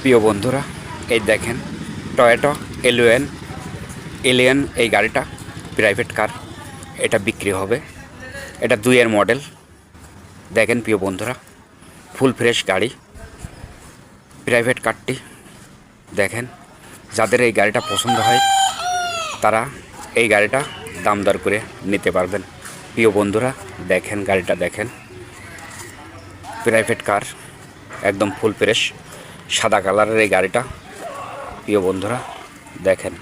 প্রিয় বন্ধুরা, এই দেখেন টয়োটা এলিয়ন এই গাড়িটা প্রাইভেট কার। এটা বিক্রি হবে। এটা 2 এর মডেল। দেখেন প্রিয় বন্ধুরা, ফুল ফ্রেশ গাড়ি। প্রাইভেট কারটি দেখেন। যাদের এই গাড়িটা পছন্দ হয় তারা এই গাড়িটা দাম দর করে নিতে পারবেন। প্রিয় বন্ধুরা দেখেন, গাড়িটা দেখেন, প্রাইভেট কার, একদম ফুল ফ্রেশ সাদা কালারের এই গাড়িটা। প্রিয় বন্ধুরা দেখেন,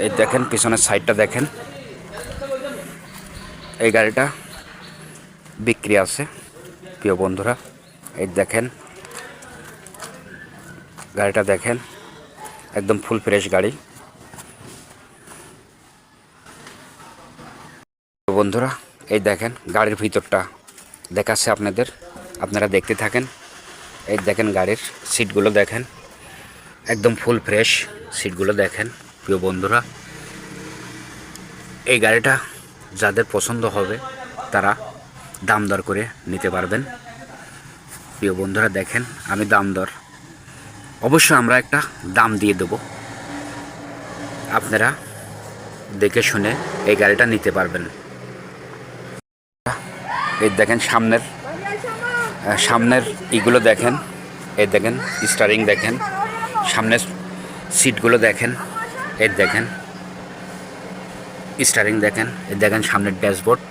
এই দেখেন পিছনের সাইডটা দেখেন। এই গাড়িটা বিক্রি আছে। প্রিয় বন্ধুরা এই দেখেন, গাড়িটা দেখেন, একদম ফুল ফ্রেশ গাড়ি। বন্ধুরা এই দেখেন গাড়ির ভিতরটা দেখাচ্ছে আপনাদের, আপনারা দেখতে থাকেন। এই দেখেন গাড়ির সিটগুলো দেখেন, একদম ফুল ফ্রেশ সিটগুলো দেখেন। প্রিয় বন্ধুরা এই গাড়িটা যাদের পছন্দ হবে তারা দাম দর করে নিতে পারবেন। প্রিয় বন্ধুরা দেখেন, আমি দাম দর অবশ্যই আমরা একটা দাম দিয়ে দেব, আপনারা দেখে শুনে এই গাড়িটা নিতে পারবেন। এই দেখেন সামনের ইগুলো দেখেন, এই দেখেন স্টারিং দেখেন, সামনের সিটগুলো দেখেন, এই দেখেন স্টারিং দেখেন, এই দেখেন সামনের ড্যাশবোর্ড।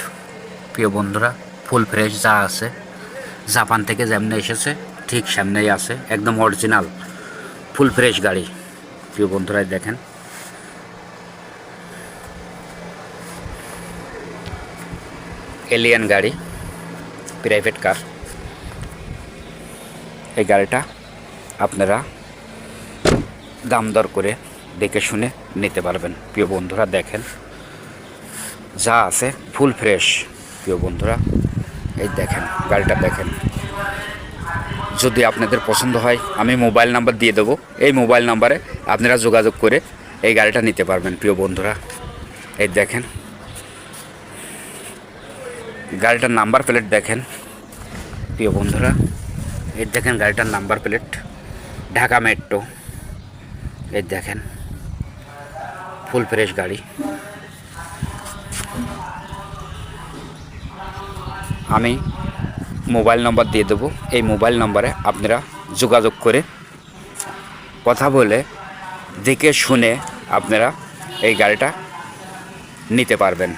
প্রিয় বন্ধুরা ফুল ফ্রেশ যা আছে, জাপান থেকে যেমনি এসেছে ঠিক সামনেই আছে, একদম অরিজিনাল ফুল ফ্রেশ গাড়ি। প্রিয় বন্ধুরা দেখেন, এলিয়ন গাড়ি প্রাইভেট কার। এই গাড়িটা আপনারা দাম দর করে দেখে শুনে নিতে পারবেন। প্রিয় বন্ধুরা দেখেন যা আছে ফুল ফ্রেশ। প্রিয় বন্ধুরা এই দেখেন গাড়িটা দেখেন। যদি আপনাদের পছন্দ হয় আমি মোবাইল নাম্বার দিয়ে দেবো, এই মোবাইল নাম্বারে আপনারা যোগাযোগ করে এই গাড়িটা নিতে পারবেন। প্রিয় বন্ধুরা এই দেখেন গাড়িটার নাম্বার প্লেট দেখেন। প্রিয় বন্ধুরা এই দেখেন গাড়িটার নাম্বার প্লেট ঢাকা মেট্রো। এই দেখেন ফুল ফ্রেশ গাড়ি। আমি মোবাইল নাম্বার দিয়ে দেবো, এই মোবাইল নাম্বারে আপনারা যোগাযোগ করে কথা বলে দেখে শুনে আপনারা এই গাড়িটা নিতে পারবেন।